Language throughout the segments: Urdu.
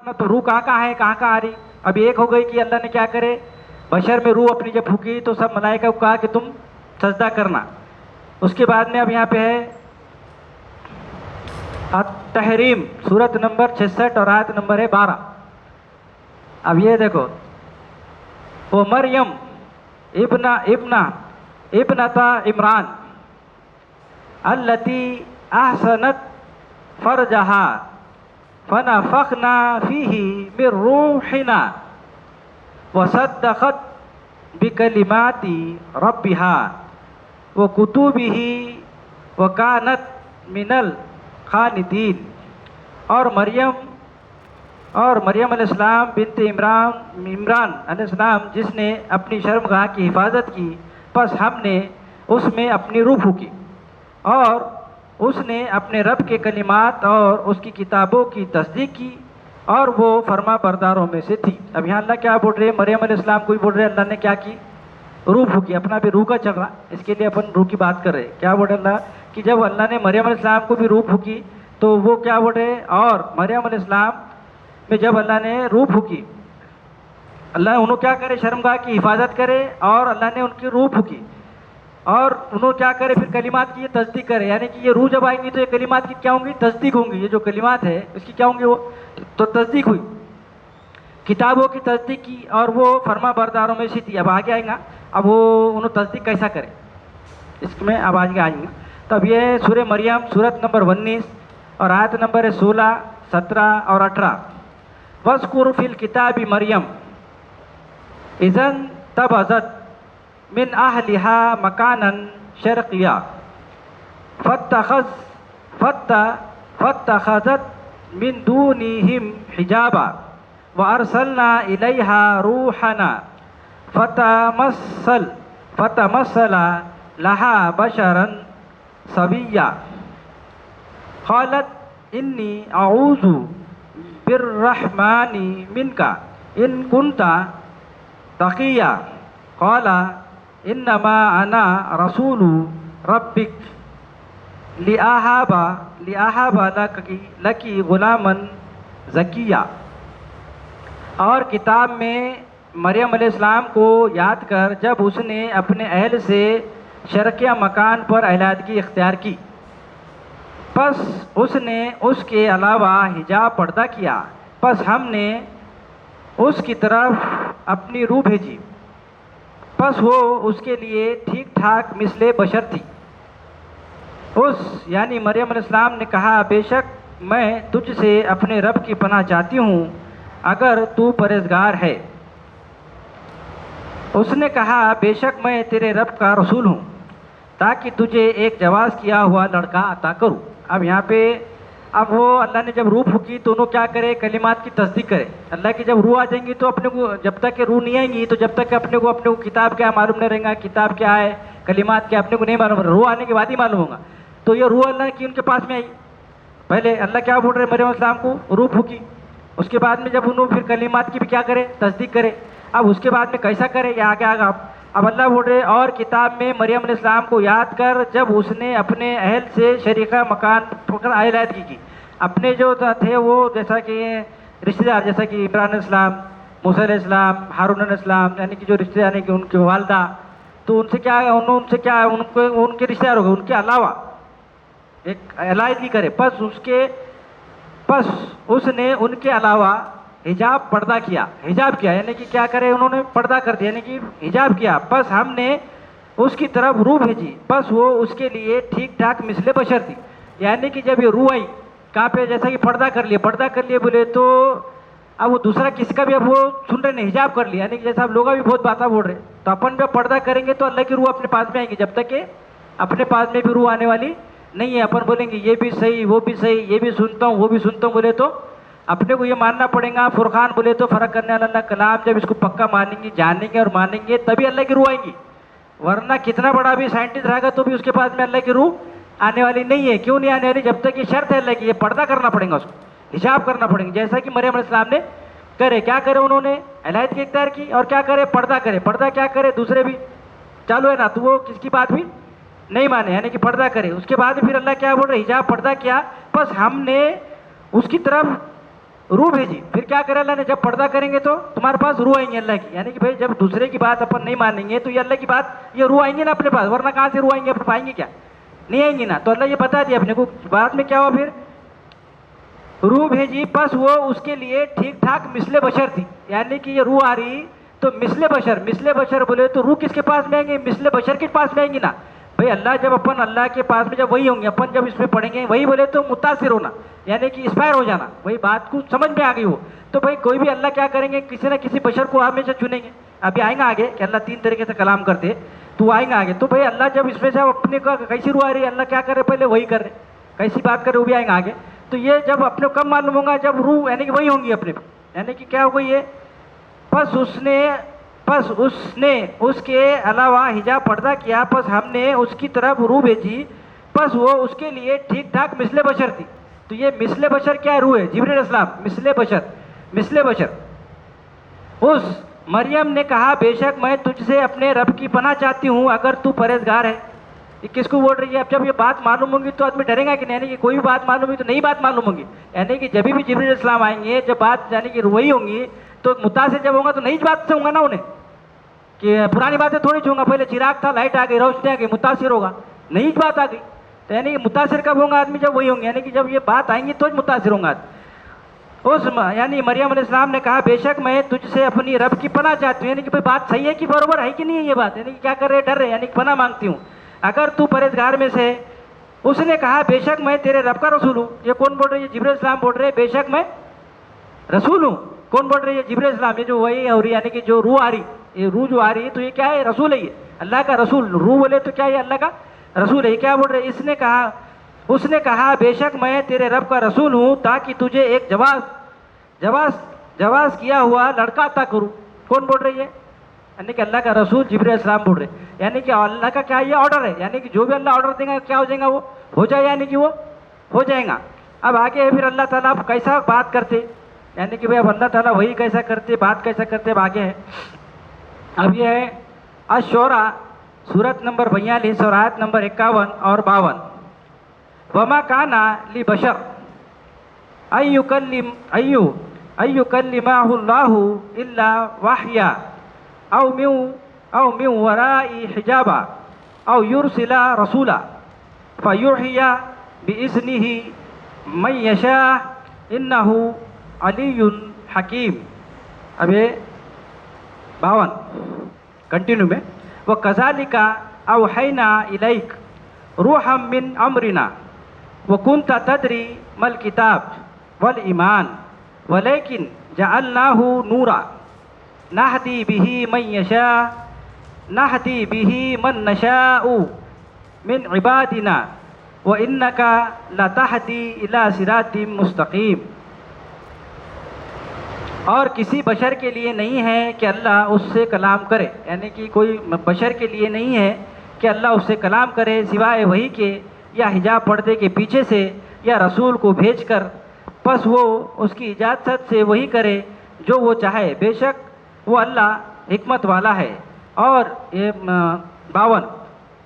تو روح کہاں ہے کہاں آ رہی. اب ایک ہو گئی کہ اللہ نے کیا کرے بشر میں روح اپنی جب پھونکی تو سب ملائکہ کو کہا کہ تم سجدہ کرنا. اس کے بعد میں اب یہاں پہ ہے التحریم سورت نمبر 66 اور آیت نمبر ہے 12. اب یہ دیکھو وہ مریم ابنتا عمران التی احسنت فرجہا فنفخنا فیہ من روحنا وصدقت بکلمات ربہا وکتبہ وکانت من القانتین. اور مریم علیہ السلام بنت عمران علیہ السلام جس نے اپنی شرمگاہ کی حفاظت کی پس ہم نے اس میں اپنی روح پھونکی اور اس نے اپنے رب کے کلمات اور اس کی کتابوں کی تصدیق کی اور وہ فرما برداروں میں سے تھی. اب یہاں اللہ کیا بول رہے ہیں مریم علیہ السلام کو بھی بول رہے ہیں اللہ نے کیا کی روح پھونکی. اپنا بھی روح کا چل رہا اس کے لیے اپن روح کی بات کر رہے ہیں. کیا بول رہے اللہ کہ جب اللہ نے مریم علیہ السلام کو بھی روح پھونکی تو وہ کیا بول رہے اور مریم علیہ السلام میں جب اللہ نے روح پھونکی اللہ انہوں کیا کرے شرمگاہ کی حفاظت کرے اور اللہ نے ان کی روح پھونکی اور انہوں کیا کرے پھر کلمات کی یہ تصدیق کرے. یعنی کہ یہ روح جب آئیں گی تو یہ کلمات کی کیا ہوں گی تصدیق ہوں گی. یہ جو کلمات ہے اس کی کیا ہوں گی وہ تو تصدیق ہوئی کتابوں کی تصدیق کی اور وہ فرما برداروں میں سے تھی. اب آگے آئیں گا اب وہ انہوں تصدیق کیسا کرے اس میں اب آگے آئیں گے. تو اب یہ سورہ مریم سورت نمبر 19 اور آیت نمبر ہے 16 17 اور 18. وَاذْكُرْ فِي الْكِتَابِ مریم اِذَا انْتَبَذَتْ من أهلها مكانا شرقيا فاتخذت من دونهم حجابا وأرسلنا إليها روحنا فتمثل لها بشرا سويا قالت إني أعوذ بالرحمن منك إن كنت تقيا قال انما انا رسول ربک لأہب لکی غلاما زکیا. اور کتاب میں مریم علیہ السلام کو یاد کر جب اس نے اپنے اہل سے شرقیہ مکان پر علیحدگی اختیار کی پس اس نے اس کے علاوہ حجاب پردہ کیا پس ہم نے اس کی طرف اپنی روح بھیجی پس وہ اس کے لیے ٹھیک ٹھاک مثل بشر تھی. اس یعنی مریم علیہ السلام نے کہا بے شک میں تجھ سے اپنے رب کی پناہ چاہتی ہوں اگر تو پرہیزگار ہے. اس نے کہا بے شک میں تیرے رب کا رسول ہوں تاکہ تجھے ایک جواز کیا ہوا لڑکا عطا کروں. اب یہاں پہ اب وہ اللہ نے جب روح پھونکی تو انہوں کیا کرے کلمات کی تصدیق کرے. اللہ کی جب روح آ جائیں گی تو اپنے کو جب تک کہ روح نہیں آئیں گی تو جب تک کہ اپنے کو کتاب کیا معلوم نہیں رہیں گا کتاب کیا ہے کلمات کیا اپنے کو نہیں معلوم. روح آنے کے بعد ہی معلوم ہوگا. تو یہ روح اللہ کی ان کے پاس میں آئی. پہلے اللہ کیا بول رہے مریم السلام کو روح پھونکی اس کے بعد میں جب انہوں پھر کلمات کی بھی کیا کرے تصدیق کرے. اب اس کے بعد میں کیسا کرے یہ آگے آگا. اب اللہ بول رہے اور کتاب میں مریم علیہ السلام کو یاد کر جب اس نے اپنے اہل سے شریکہ مکان پکڑ علیحدگی کی. اپنے جو تھے وہ جیسا کہ رشتہ دار جیسا کہ عمران علیہ السلام موسیٰ علیہ السلام ہارون علیہ السلام یعنی کہ جو رشتہ دار کہ ان کی والدہ تو ان سے کیا ان کے رشتہ دار ہو گئے ان کے علاوہ ایک علیحدگی کرے پس اس نے ان کے علاوہ حجاب پردہ کیا. حجاب کیا یعنی کہ کیا کرے انہوں نے پردہ کر دیا یعنی کہ حجاب کیا پس ہم نے اس کی طرف روح بھیجی پس وہ اس کے لیے ٹھیک ٹھاک مثل بشر تھی. یعنی کہ جب یہ روح آئی کہاں پہ جیسا کہ پردہ کر لیے بولے تو اب وہ دوسرا کسی کا بھی اب وہ سن رہے نہیں حجاب کر لیا یعنی کہ جیسا اب لوگ بھی بہت باتیں بول رہے تو اپن جب پردہ کریں گے تو اللہ کی روح اپنے پاس میں آئیں گی. جب تک کہ اپنے پاس میں بھی روح آنے والی نہیں ہے اپن بولیں گے یہ بھی صحیح وہ بھی صحیح یہ بھی سنتا ہوں وہ بھی سنتا ہوں بولے تو اپنے کو یہ ماننا پڑے گا. فرقان بولے تو فرق کرنے والا اللہ کلام جب اس کو پکا مانیں گے جانیں گے اور مانیں گے تبھی اللہ کی روح آئیں گی. ورنہ کتنا بڑا بھی سائنٹسٹ رہے گا تو بھی اس کے پاس میں اللہ کی روح آنے والی نہیں ہے. کیوں نہیں آنے والی جب تک یہ شرط ہے اللہ کی یہ پردہ کرنا پڑے گا اس کو حجاب کرنا پڑے گا. جیسا کہ مریم علیہ السلام نے کرے کیا کرے انہوں نے علیحدگی اختیار کی اور کیا کرے پردہ کرے. پردہ کیا کرے دوسرے بھی چالو ہے نا تو وہ کس کی بات بھی نہیں مانے یعنی کہ پردہ کرے. اس کے بعد پھر اللہ کیا بول رہے حجاب پردہ کیا پس ہم نے اس کی طرف روح بھیجی. پھر کیا کرے اللہ نے, جب پردہ کریں گے تو تمہارے پاس روح آئیں گے اللہ کی. یعنی کہ بھائی جب دوسرے کی بات اپن نہیں مانیں گے تو یہ اللہ کی بات, یہ روح آئیں گے نا اپنے پاس, ورنہ کہاں سے روح آئیں گے, اپنے پائیں گے کیا, نہیں آئیں گی نا. تو اللہ یہ بتا دیا اپنے کو. بعد میں کیا ہوا پھر, روح بھیجی پس وہ اس کے لیے ٹھیک ٹھاک مثل بشر تھی. یعنی کہ یہ روح آ رہی تو مثل بشر, مثل بشر بولے تو روح کس کے پاس میں آئیں گے, مثل بشر کے پاس میں آئیں گی نا. بھائی اللہ جب اپن اللہ کے پاس میں جب وہی ہوں گے, اپن جب اس میں پڑھیں گے وہی بولے تو متاثر ہونا, یعنی کہ انسپائر ہو جانا, وہی بات کو سمجھ میں آ گئی ہو. تو بھائی کوئی بھی اللہ کیا کریں گے, کسی نہ کسی بشر کو ہمیشہ چنیں گے. ابھی آئیں گا آگے کہ اللہ 3 طریقے سے کلام کرتے, تو آئیں گا آگے. تو بھائی اللہ جب اس میں سے اپنے کا کیسی روح آ رہی ہے, اللہ کیا کرے پہلے وہی کر رہے, کیسی بات کرے وہ بھی آئیں گا آگے. تو یہ جب اپنے کو کب معلوم ہوگا, جب روح یعنی کہ وہی ہوں گی اپنے, یعنی کہ کیا ہوگا یہ, پس اس نے اس کے علاوہ حجاب پردہ کیا, پس ہم نے اس کی طرف روح بھیجی, پس وہ اس کے لیے ٹھیک ٹھاک مثل بشر تھی. تو یہ مثل بشر کیا ہے, روح ہے, جبریل علیہ السلام مثل بشر. اس مریم نے کہا بے شک میں تجھ سے اپنے رب کی پناہ چاہتی ہوں اگر تو پرہیزگار ہے. یہ کس کو بول رہی ہے, اب جب یہ بات معلوم ہوگی تو آدمی ڈرے گا کہ نہیں, یعنی کہ کوئی بھی بات معلوم ہوگی تو نئی بات معلوم ہوگی. یعنی کہ جب بھی جبریل علیہ السلام آئیں گے, جب بات یعنی کہ وہی ہوں گی تو متاثر جب ہوگا تو نئی بات سے ہوگا نا انہیں, کہ پرانی باتیں تھوڑی چھوڑوں گا. پہلے چراغ تھا, لائٹ آ گئی, روشنی آ گئی, متاثر ہوگا, نئی بات آ گئی. تو یعنی کہ متاثر کب ہوگا آدمی, جب وہی ہوں گے, یعنی کہ جب یہ بات آئیں گی تو متاثر ہوں گا آدمی. یعنی مریم علیہ السلام نے کہا بے شک میں تجھ سے اپنی رب کی پناہ چاہتی ہوں. یعنی کہ بھائی بات صحیح ہے کہ برابر ہے کہ نہیں ہے یہ بات, یعنی کہ کیا کر رہے, ڈر رہے, یعنی کہ پناہ مانگتی ہوں اگر تو پرہیزگار میں سے. اس نے کہا بے شک میں تیرے رب کا رسول ہوں. یہ کون بول رہے ہیں, جبریل السلام بول رہے ہیں بے شک میں رسول ہوں. کون بول رہے ہیں, جبریل السلام. یہ جو وہی ہو رہی یعنی کہ جو روح آ رہی, یہ روح جو آ رہی ہے تو یہ کیا ہے, رسول ہے, یہ اللہ کا رسول. روح بولے تو کیا, یہ اللہ کا رسول ہے. یہ کیا بول رہے, اس نے کہا بے شک میں تیرے رب کا رسول ہوں تاکہ تجھے ایک جواز کیا ہوا لڑکا عطا کروں. کون بول رہی ہے, یعنی کہ اللہ کا رسول جبریل السلام بول رہے, یعنی کہ اللہ کا کیا یہ آرڈر ہے, یعنی کہ جو بھی اللہ آرڈر دیں گا کیا ہو جائے گا, وہ ہو جائے, یعنی کہ وہ ہو جائے گا. اب آگے ہے پھر اللہ تعالیٰ اب کیسا بات کرتے, یعنی کہ بھائی اب اللہ تعالیٰ وہی کیسا کرتے, بات کیسا کرتے, اب آگے ہے. اب یہ ہے الشورى سورت نمبر 42 اور آیت نمبر 51 اور 52. وما كان لبشر أن يكلمه الله إلا وحيا أو من وراء حجابا أو يرسل رسولا فيوحي بإذنه من يشاء إنه علي حكيم. اب یہ 52 کنٹینیو میں, وَكَذَلِكَ أَوْحَيْنَا إِلَيْكَ رُوحًا مِّنْ أَمْرِنَا وَكُنْتَ تَدْرِي مَا الْكِتَابُ وَالْإِيمَانُ وَلَكِنْ جَعَلْنَاهُ نُورًا نَهْدِي بِهِ مَن نَّشَاءُ مِنْ عِبَادِنَا وَإِنَّكَ لَتَهْدِي إِلَى صِرَاطٍ مُّسْتَقِيمٍ. اور کسی بشر کے لیے نہیں ہے کہ اللہ اس سے کلام کرے, یعنی کہ کوئی بشر کے لیے نہیں ہے کہ اللہ اس سے کلام کرے سوائے وہی کے, یا حجاب پردے کے پیچھے سے, یا رسول کو بھیج کر, پس وہ اس کی اجازت سے وہی کرے جو وہ چاہے, بے شک وہ اللہ حکمت والا ہے. اور یہ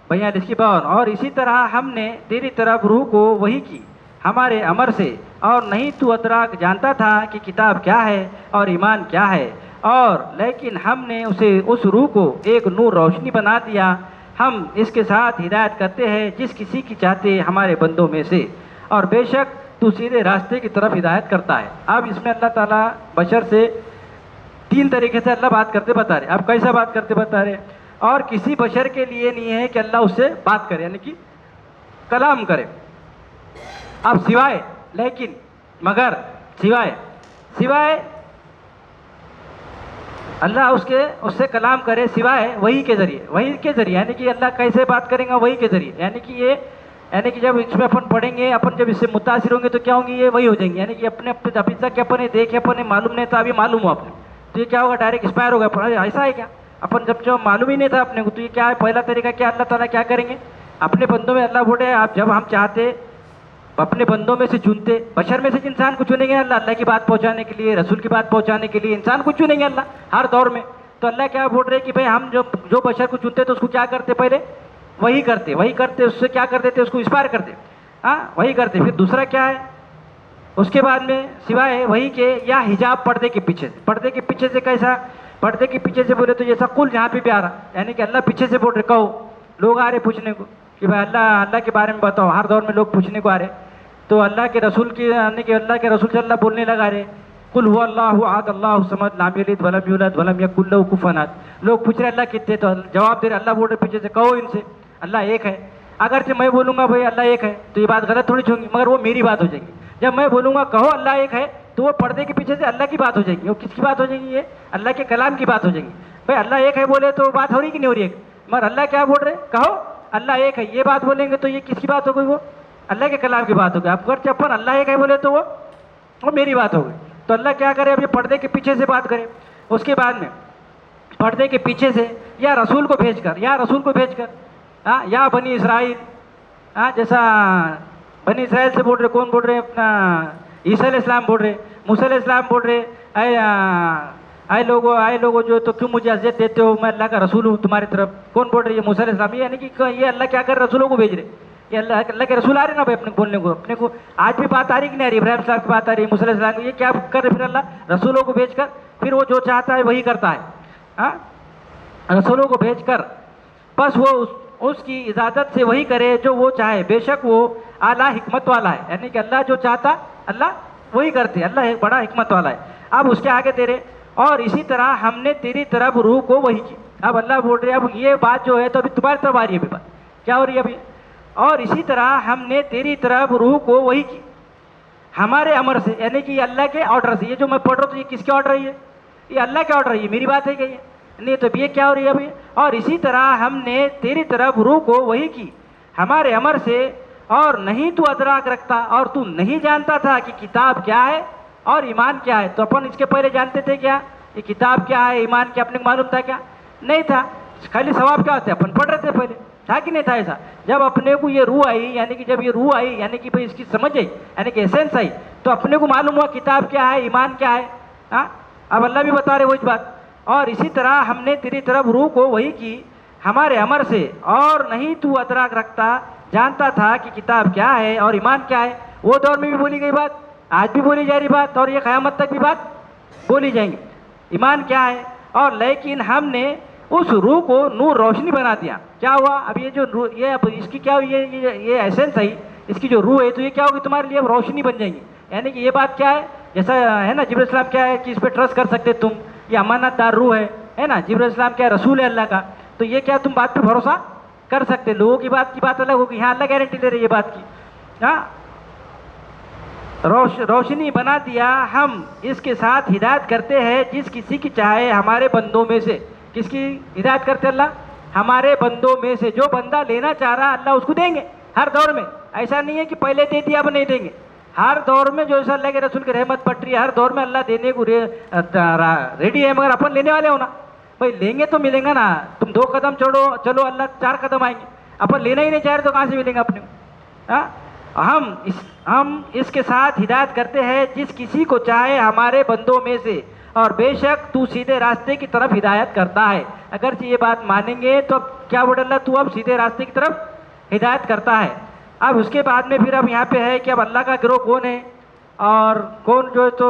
42 اور اسی طرح ہم نے تیری طرف روح کو وہی کی ہمارے امر سے, اور نہیں تو ادراک جانتا تھا کہ کتاب کیا ہے اور ایمان کیا ہے, اور لیکن ہم نے اس روح کو ایک نور روشنی بنا دیا. ہم اس کے ساتھ ہدایت کرتے ہیں جس کسی کی چاہتے ہمارے بندوں میں سے, اور بے شک تو سیدھے راستے کی طرف ہدایت کرتا ہے. اب اس میں اللہ تعالیٰ بشر سے 3 طریقے سے اللہ بات کرتے بتا رہے. اب کیسا بات کرتے بتا رہے, اور کسی بشر کے لیے نہیں ہے کہ اللہ اس سے بات کرے, یعنی کہ کلام کرے. اب سوائے, لیکن, مگر, سوائے اللہ اس سے کلام کرے سوائے وہی کے ذریعے, یعنی کہ اللہ کیسے بات کریں گا, وہی کے ذریعے. یعنی کہ یہ, یعنی کہ جب اس میں اپن پڑھیں گے, اپن جب اس سے متاثر ہوں گے تو کیا ہوں گے, یہ وہی ہو جائیں گے. یعنی کہ ابھی تک کہ اپنے دیکھے, اپنے معلوم نہیں تھا, ابھی معلوم ہوا اپنے, تو یہ کیا ہوگا, ڈائریکٹ اسپائر ہوگا. ایسا ہے کیا, اپن جب جو معلوم ہی نہیں تھا اپنے کو, تو یہ کیا ہے, پہلا طریقہ کیا, اللہ تعالیٰ کیا کریں گے, اپنے بندوں میں اللہ بولے آپ جب ہم چاہتے اپنے بندوں میں سے چنتے, بشر میں سے انسان کو چنیں گے اللہ کی بات پہنچانے کے لیے, رسول کی بات پہنچانے کے لیے انسان کو چنیں گے اللہ ہر دور میں. تو اللہ کیا بول رہے کہ بھائی ہم جو بشر کو چنتے تو اس کو کیا کرتے, پہلے وہی کرتے, اس سے کیا کرتے تھے, اس کو انسپائر کرتے, ہاں وہی کرتے. پھر دوسرا کیا ہے, اس کے بعد میں سوائے وہی کے یا حجاب پردے کے پیچھے سے. پردے کے پیچھے سے کیسا؟ پردے کے پیچھے سے بولے تو جیسا قل یہاں پہ بھی آ رہا، یعنی کہ اللہ پیچھے سے بول رہے، کہو. لوگ آ رہے پوچھنے کو کہ بھائی اللہ کے بارے میں بتاؤ، ہر دور میں لوگ پوچھنے کو آ رہے، تو اللہ کے رسول کی یعنی کہ اللہ کے رسول سے اللہ بولنے لگا رہے، قل هو اللہ احد اللہ الصمد لم یلد ولم یولد ولم یکن له کفوا احد. لوگ پوچھ رہے اللہ کتنے، تو جواب دے رہے، اللہ بول رہے پیچھے سے کہو ان سے اللہ ایک ہے. اگرچہ میں بولوں گا بھائی اللہ ایک ہے تو یہ بات غلط تھوڑی ہوگی، مگر وہ میری بات ہو جائے گی. جب میں بولوں گا کہو اللہ ایک ہے تو وہ پردے کے پیچھے سے اللہ کی بات ہو جائے گی. وہ کس کی بات ہو جائے گی؟ یہ اللہ کے کلام کی بات ہو جائے گی. بھائی اللہ ایک ہے بولے تو بات ہو رہی کہ نہیں ہو رہی ہے؟ مگر اللہ کیا بول رہے؟ کہو اللہ ایک ہے، یہ بات بولیں گے تو یہ کس کی بات ہو گئی؟ وہ اللہ کے کلام کی بات ہو گئی. اب اگرچہ اپن اللہ ایک ہے بولے تو وہ میری بات ہو گئی. تو اللہ کیا کرے؟ اب یہ پردے کے پیچھے سے بات کرے. اس کے بعد میں پردے کے پیچھے سے یا رسول کو بھیج کر یا بنی اسرائیل، جیسا بنی اسرائیل سے بول رہے، کون بول رہے؟ اپنا عیسیٰ علیہ السلام بول رہے، موسیٰ علیہ السلام بول رہے، اے لوگوں جو تو کیوں مجھے اذیت دیتے ہو، میں اللہ کا رسول ہوں تمہاری طرف. کون بول رہے؟ یہ موسیٰ علیہ السلام. یعنی کہ یہ اللہ کیا کر رسولوں کو بھیج رہے، یہ اللہ کے رسول آ رہے نا بھائی اپنے بولنے کو. اپنے کو آج بھی بات آ رہی کہ نہیں آ رہی؟ ابراہیم صاحب کی بات آ رہی ہے، موسیٰ علیہ السلام کی. یہ کیا کر رہے پھر اللہ؟ رسولوں کو بھیج کر پھر وہ جو چاہتا ہے وہی کرتا ہے. رسولوں کو بھیج کر بس وہ اس کی اجازت سے وہی کرے جو وہ چاہے، بے شک وہ اعلیٰ حکمت والا ہے. یعنی کہ اللہ جو چاہتا اللہ وہی کرتے، اللہ ایک بڑا حکمت والا ہے. اب اس کے آگے تیرے اور اسی طرح ہم نے تیری طرف روح کو وہی کی. اب اللہ بول رہے اب یہ بات جو ہے تو ابھی تمہاری طرف آ رہی ہے. ابھی بات کیا ہو رہی ہے ابھی؟ اور اسی طرح ہم نے تیری طرف روح کو وہی کی ہمارے امر سے، یعنی کہ یہ اللہ کے آرڈر سے. یہ جو میں پڑھ رہا ہوں تو یہ کس کے آرڈر ہے؟ یہ اللہ کے آرڈر ہے. یہ میری بات ہے کہ یہ نہیں؟ تو یہ کیا ہو رہی ہے ابھی؟ اور اسی طرح ہم نے تیری طرف روح کو وہی کی ہمارے امر سے، اور نہیں تو ادراک رکھتا، اور تو نہیں جانتا تھا کہ کتاب کیا ہے اور ایمان کیا ہے. تو اپن اس کے پہلے جانتے تھے کیا یہ کتاب کیا ہے، ایمان کیا؟ اپنے کو معلوم تھا کیا؟ نہیں تھا. خالی ثواب کیا ہوتا ہے اپن پڑھ رہے تھے پہلے، تھا کہ نہیں تھا ایسا؟ جب اپنے کو یہ روح آئی، یعنی کہ جب یہ روح آئی یعنی کہ بھائی اس کی سمجھ آئی، یعنی کہ ایسنس آئی، تو اپنے کو معلوم ہوا کتاب کیا ہے، ایمان کیا ہے. اب اللہ بھی بتا رہے وہی بات. اور اسی طرح ہم نے تیری طرف روح کو وہی کی ہمارے امر سے، اور نہیں تو ادراک رکھتا، جانتا تھا کہ کتاب کیا ہے اور ایمان کیا ہے. وہ دور میں بھی بولی گئی بات، آج بھی بولی جا رہی بات، اور یہ قیامت تک بھی بات بولی جائیں گی. ایمان کیا ہے، اور لیکن ہم نے اس روح کو نور روشنی بنا دیا. کیا ہوا؟ اب یہ جو روح، یہ اب اس کی کیا ہوئی؟ یہ ایسنس ہے، اس کی جو روح ہے تو یہ کیا ہوگی تمہارے لیے؟ اب روشنی بن جائیں گی. یعنی کہ یہ بات کیا ہے، جیسا ہے نا جبرائیل السلام کیا ہے کہ اس پہ ٹرسٹ کر سکتے تم، یہ امانت دار روح ہے نا. جبرائیل السلام کیا ہے؟ رسول ہے اللہ کا. تو یہ کیا تم بات پہ بھروسہ کر سکتے. لوگوں کی بات الگ ہوگی، ہاں اللہ گارنٹی دے رہے یہ بات کی. روشنی بنا دیا ہم اس کے ساتھ ہدایت کرتے ہیں جس کسی کی چاہے ہمارے بندوں میں سے. کس کی ہدایت کرتے اللہ؟ ہمارے بندوں میں سے. جو بندہ لینا چاہ رہا اللہ اس کو دیں گے ہر دور میں. ایسا نہیں ہے کہ پہلے دے دیا اب نہیں دیں گے. ہر دور میں جو ایسا اللہ کے رسول کی رحمت پٹ رہی ہے، ہر دور میں اللہ دینے کو ریڈی ہے. مگر اپن لینے والے ہونا بھائی، لیں گے تو ملیں گا نا. تم 2 قدم چلو اللہ 4 قدم آئیں گے. اپن لینا ہی نہیں چاہ رہے تو کہاں سے ملیں گا اپنے کو؟ ہم اس کے ساتھ ہدایت کرتے ہیں جس کسی کو چاہے ہمارے بندوں میں سے، اور بے شک تو سیدھے راستے کی طرف ہدایت کرتا ہے. اگرچہ یہ بات مانیں گے تو اب کیا بول اللہ تو اب سیدھے راستے کی طرف ہدایت کرتا ہے. اب اس کے بعد میں پھر اب یہاں پہ ہے کہ اب اللہ کا گروہ کون ہے اور کون جو ہے تو